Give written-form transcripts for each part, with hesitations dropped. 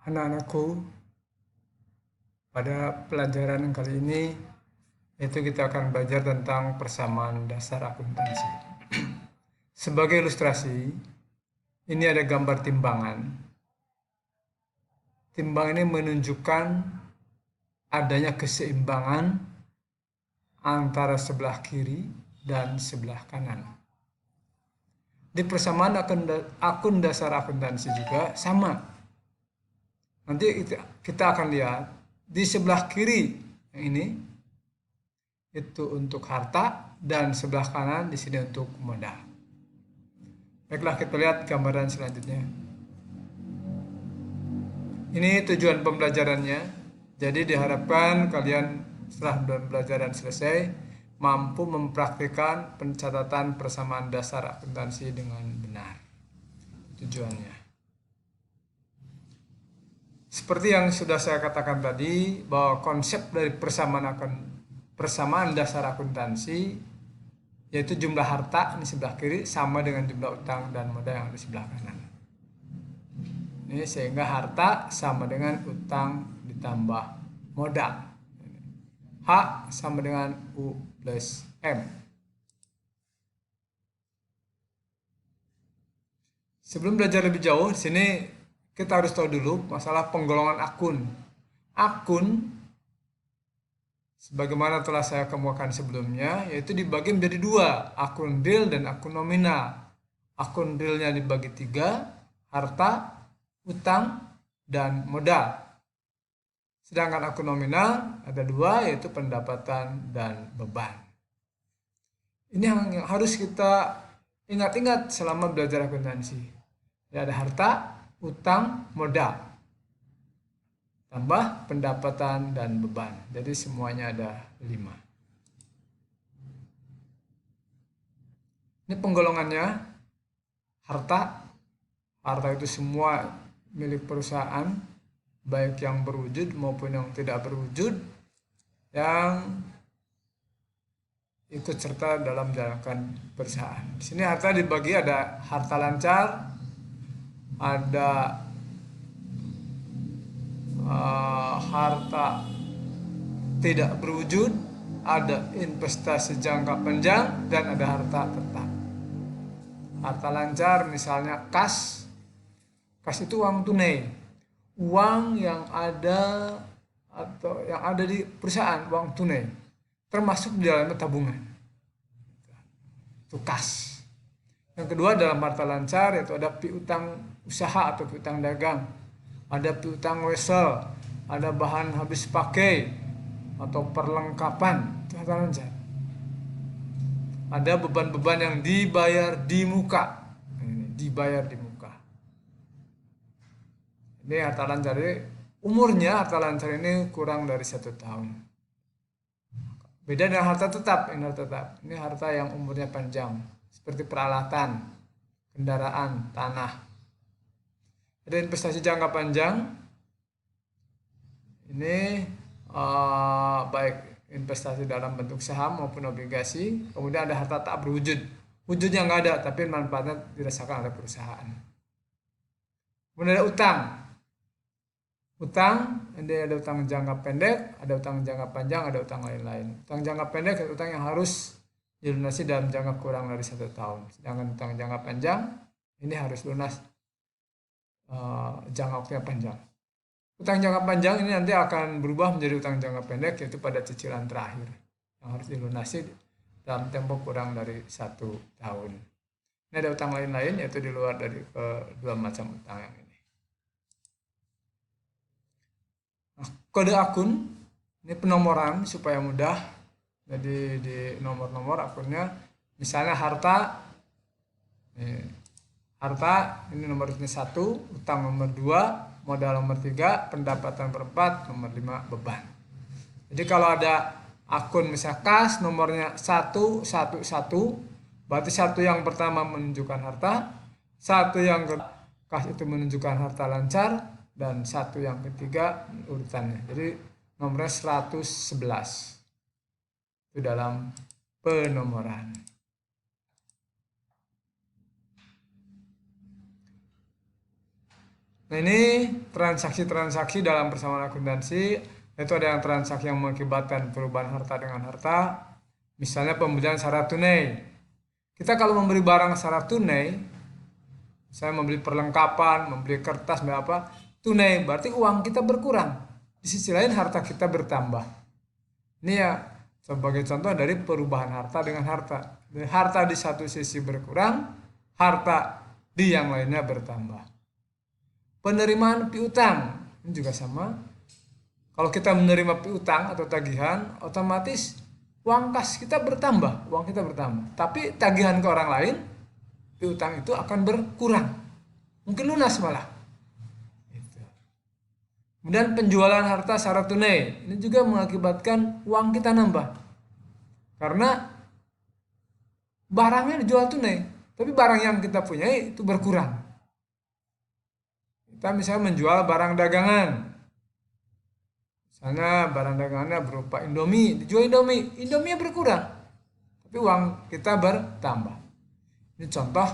anak-anakku, pada pelajaran kali ini itu kita akan belajar tentang persamaan dasar akuntansi. Sebagai ilustrasi, ini ada gambar timbangan. Timbang ini menunjukkan adanya keseimbangan antara sebelah kiri dan sebelah kanan. Di persamaan akun dasar akuntansi juga sama. Nanti kita akan lihat di sebelah kiri yang ini itu untuk harta dan sebelah kanan di sini untuk modal. Baiklah, kita lihat gambaran selanjutnya. Ini tujuan pembelajarannya. Jadi diharapkan kalian setelah pembelajaran selesai mampu mempraktikkan pencatatan persamaan dasar akuntansi dengan benar. Tujuannya. Seperti yang sudah saya katakan tadi, bahwa konsep dari persamaan dasar akuntansi yaitu jumlah harta di sebelah kiri sama dengan jumlah utang dan modal yang di sebelah kanan. Ini sehingga harta sama dengan utang ditambah modal. H sama dengan U plus M. Sebelum belajar lebih jauh, di sini kita harus tahu dulu masalah penggolongan akun. Akun, sebagaimana telah saya kemukakan sebelumnya, yaitu dibagi menjadi dua, akun real dan akun nominal. Akun realnya dibagi tiga, harta, utang, dan modal. Sedangkan akun nominal ada dua, yaitu pendapatan dan beban. Ini yang harus kita ingat-ingat selama belajar akuntansi. Ya, ada harta, utang, modal, tambah pendapatan dan beban. Jadi semuanya ada 5. Ini penggolongannya. Harta itu semua milik perusahaan, baik yang berwujud maupun yang tidak berwujud, yang ikut serta dalam menjalankan perusahaan. Di sini harta dibagi, ada harta lancar, ada harta tidak berwujud, ada investasi jangka panjang, dan ada harta tetap. Harta lancar misalnya kas. Kas itu uang tunai, uang yang ada atau yang ada di perusahaan, uang tunai, termasuk di dalamnya tabungan. Itu kas. Yang kedua dalam harta lancar yaitu ada piutang usaha atau piutang dagang, ada piutang wesel, ada bahan habis pakai atau perlengkapan, itu harta lancar. Ada beban-beban yang dibayar di muka, dibayar di muka. Ini harta lancar. Umurnya harta lancar ini kurang dari 1 tahun. Beda dengan harta tetap. Ini harta yang umurnya panjang, seperti peralatan, kendaraan, tanah. Ada investasi jangka panjang. Ini baik investasi dalam bentuk saham maupun obligasi. Kemudian ada harta tak berwujud. Wujudnya nggak ada, tapi manfaatnya dirasakan oleh perusahaan. Kemudian ada utang. Utang, ini ada utang jangka pendek, ada utang jangka panjang, ada utang lain-lain. Utang jangka pendek adalah utang yang harus dilunasi dalam jangka kurang dari 1 tahun. Sedangkan utang jangka panjang ini harus lunas jangka waktunya panjang. Utang jangka panjang ini nanti akan berubah menjadi utang jangka pendek, yaitu pada cicilan terakhir yang harus dilunasi dalam tempo kurang dari 1 tahun. Ini ada utang lain-lain, yaitu di luar dari kedua macam utang yang ini. Nah, kode akun ini penomoran supaya mudah. Jadi di nomor-nomor akunnya, misalnya harta ini nomor 1, utang nomor 2, modal nomor 3, pendapatan nomor 4, nomor 5 beban. Jadi kalau ada akun misalnya kas nomornya 111, berarti 1 yang pertama menunjukkan harta, 1 yang kas itu menunjukkan harta lancar, dan 1 yang ketiga urutannya. Jadi nomornya 111 itu dalam penomoran. Nah, ini transaksi-transaksi dalam persamaan akuntansi, yaitu ada yang transaksi yang mengakibatkan perubahan harta dengan harta, misalnya pembelian secara tunai. Kita kalau membeli barang secara tunai, saya membeli perlengkapan, membeli kertas, membeli apa, tunai, berarti uang kita berkurang. Di sisi lain harta kita bertambah. Ini ya sebagai contoh dari perubahan harta dengan harta. Harta di satu sisi berkurang, harta di yang lainnya bertambah. Penerimaan piutang ini juga sama. Kalau kita menerima piutang atau tagihan, otomatis uang kas kita bertambah, uang kita bertambah. Tapi tagihan ke orang lain, piutang itu akan berkurang, mungkin lunas malah. Kemudian penjualan harta secara tunai ini juga mengakibatkan uang kita nambah, karena barangnya dijual tunai, tapi barang yang kita punya itu berkurang. Kita misalnya menjual barang dagangan, misalnya barang dagangannya berupa Indomie, dijual Indomie berkurang, tapi uang kita bertambah. Ini contoh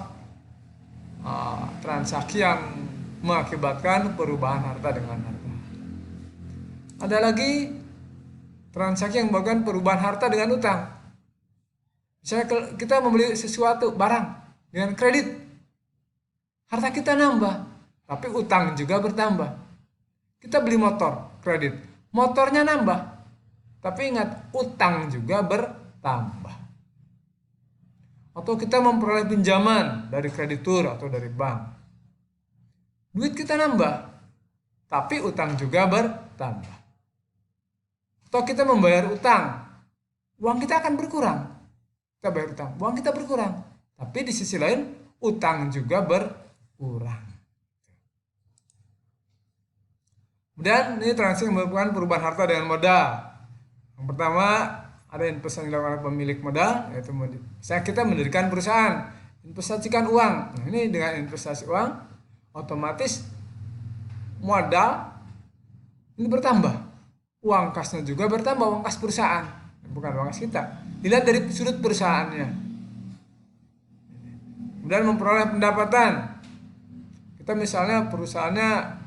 transaksi yang mengakibatkan perubahan harta dengan harta. Ada lagi transaksi yang mengakibatkan perubahan harta dengan utang. Misalnya kita membeli sesuatu barang dengan kredit, harta kita nambah, tapi utang juga bertambah. Kita beli motor kredit, motornya nambah, tapi ingat utang juga bertambah. Atau kita memperoleh pinjaman dari kreditur atau dari bank, duit kita nambah, tapi utang juga bertambah. Atau kita membayar utang, uang kita akan berkurang. Kita bayar utang, uang kita berkurang, tapi di sisi lain utang juga berkurang. Kemudian ini transaksi yang merupakan perubahan harta dengan modal. Yang pertama, ada investasi yang dilakukan oleh pemilik modal, yaitu misalnya kita mendirikan perusahaan, investasikan uang. Nah, ini dengan investasi uang, otomatis modal ini bertambah, uang kasnya juga bertambah, uang kas perusahaan, bukan uang kas kita. Dilihat dari sudut perusahaannya. Kemudian memperoleh pendapatan. Kita misalnya perusahaannya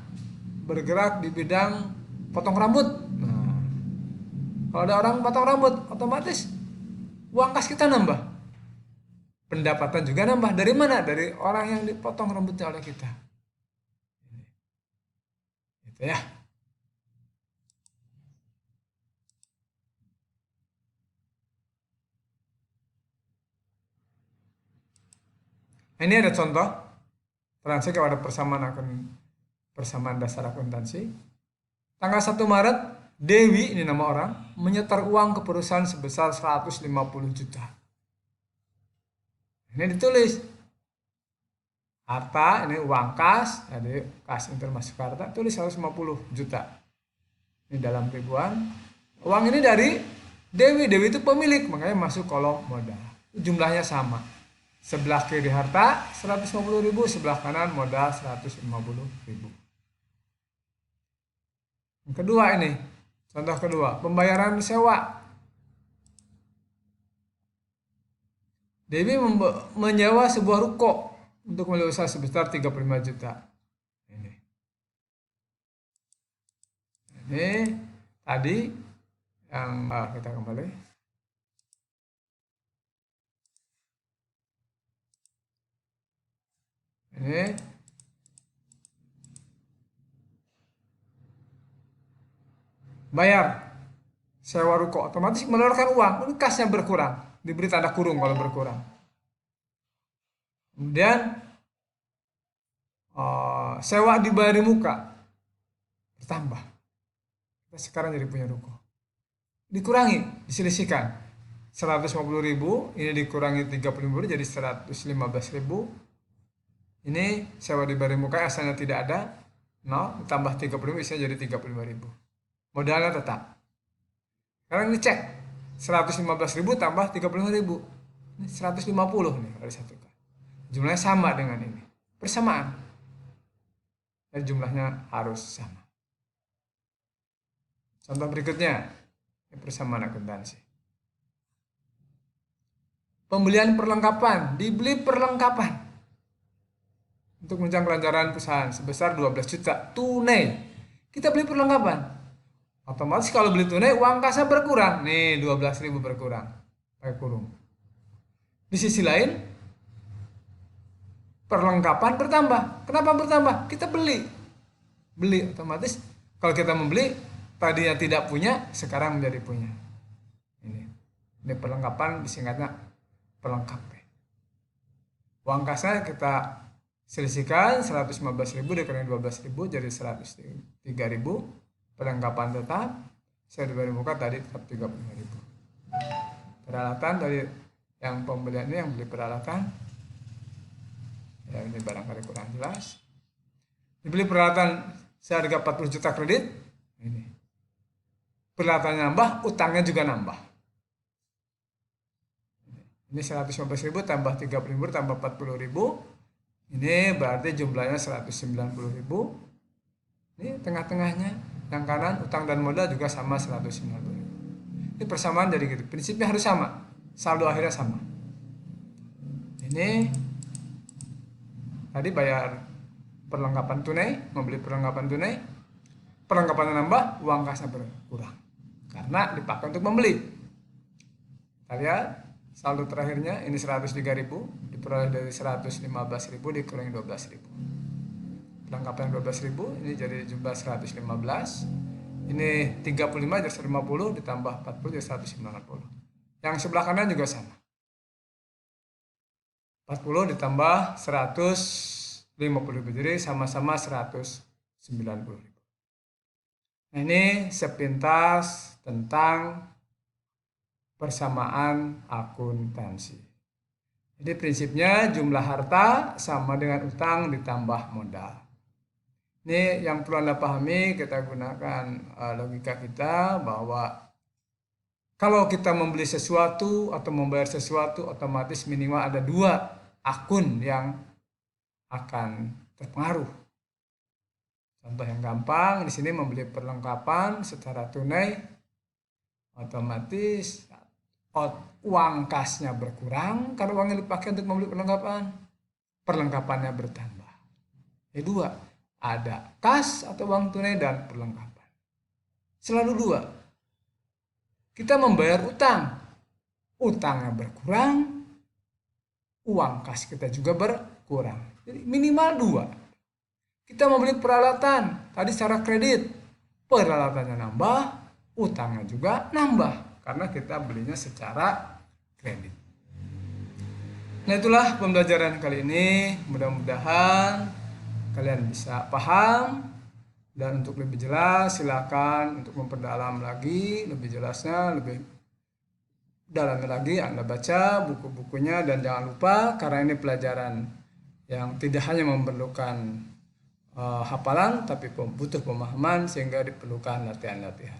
bergerak di bidang potong rambut. Kalau ada orang potong rambut, otomatis uang kas kita nambah. Pendapatan juga nambah. Dari mana? Dari orang yang dipotong rambutnya oleh kita. Gitu ya. Ini ada contoh transaksi kepada persamaan dasar akuntansi. Tanggal 1 Maret, Dewi, ini nama orang, menyetor uang ke perusahaan sebesar 150 juta. Ini ditulis. Harta, ini uang kas, jadi kas ini termasuk harta, tulis 150 juta. Ini dalam ribuan. Uang ini dari Dewi, Dewi itu pemilik, makanya masuk kolom modal. Jumlahnya sama. Sebelah kiri harta 150.000, sebelah kanan modal 150.000. Yang kedua ini, contoh kedua, pembayaran sewa. Dewi menyewa sebuah ruko untuk mulai usaha sebesar 35 juta. Ini tadi yang kita kembali. Ini bayar sewa ruko, otomatis mengeluarkan uang, ini kasnya berkurang, diberi tanda kurung kalau berkurang. Kemudian sewa dibayar di muka bertambah, kita sekarang jadi punya ruko, dikurangi, diselisihkan 150.000, ini dikurangi 30.000 jadi 115.000. Ini sewa dibayar di muka asalnya tidak ada, 0 ditambah 30.000 isinya jadi 35.000. Modalnya tetap. Sekarang ini cek 115.000 tambah 35.000, ini 150 nih kali satu. Jumlahnya sama dengan ini, persamaan. Dan jumlahnya harus sama. Contoh berikutnya, ini persamaan akuntansi. Pembelian perlengkapan, dibeli perlengkapan. untuk menunjang kelancaran perusahaan sebesar 12 juta tunai. Kita beli perlengkapan. Otomatis kalau beli tunai uang kasnya berkurang. Nih 12.000 berkurang. Pakai kurung. Di sisi lain perlengkapan bertambah. Kenapa bertambah? Kita beli. Beli otomatis kalau kita membeli tadinya tidak punya sekarang menjadi punya. Ini perlengkapan disingkatnya pelengkap. Uang kasnya kita selisihkan 115.000 dikurangi 12.000 jadi 103.000. Perlengkapan tetap saya diberi muka tadi tetap 35.000. Peralatan dari yang pembelian ini yang beli peralatan ya ini barangkali kurang jelas. Dibeli peralatan seharga 40 juta kredit. Peralatannya nambah, utangnya juga nambah. Ini 115.000 tambah 30.000 tambah 40.000. Ini berarti jumlahnya 190.000. Ini tengah-tengahnya yang kanan utang dan modal juga sama 190.000. Ini persamaan jadi gitu. Prinsipnya harus sama. Saldo akhirnya sama. Ini tadi bayar perlengkapan tunai, membeli perlengkapan tunai. Perlengkapannya nambah, uang kasnya berkurang. Karena dipakai untuk membeli. Kita lihat saldo terakhirnya ini 103.000 diperoleh dari 115.000 dikurangi 12.000. Perlengkapan 12.000 ini jadi jumlah 115. Ini 35 jadi 150 ditambah 40 jadi 190. Yang sebelah kanan juga sama. 40 ditambah 150.000 jadi sama-sama 190.000. Nah, ini sepintas tentang persamaan akuntansi. Jadi prinsipnya jumlah harta sama dengan utang ditambah modal. Ini yang perlu Anda pahami, kita gunakan logika kita bahwa kalau kita membeli sesuatu atau membayar sesuatu otomatis minimal ada 2 akun yang akan terpengaruh. Contoh yang gampang di sini membeli perlengkapan secara tunai otomatis uang kasnya berkurang karena uangnya dipakai untuk membeli perlengkapannya bertambah. Kedua, ada kas atau uang tunai dan perlengkapan. Selalu 2. Kita membayar utang, utangnya berkurang, uang kas kita juga berkurang. Jadi minimal 2. Kita membeli peralatan, tadi secara kredit, peralatannya nambah, utangnya juga nambah. Karena kita belinya secara kredit. Nah itulah pembelajaran kali ini. Mudah-mudahan kalian bisa paham. Dan untuk lebih jelas silakan untuk memperdalam lagi. Lebih jelasnya, lebih dalamnya lagi Anda baca buku-bukunya. Dan jangan lupa karena ini pelajaran yang tidak hanya memerlukan hafalan. Tapi butuh pemahaman sehingga diperlukan latihan-latihan.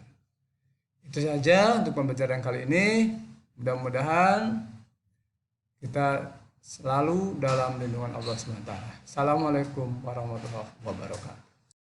Itu saja untuk pembelajaran kali ini. Mudah-mudahan kita selalu dalam lindungan Allah SWT. Assalamualaikum warahmatullahi wabarakatuh.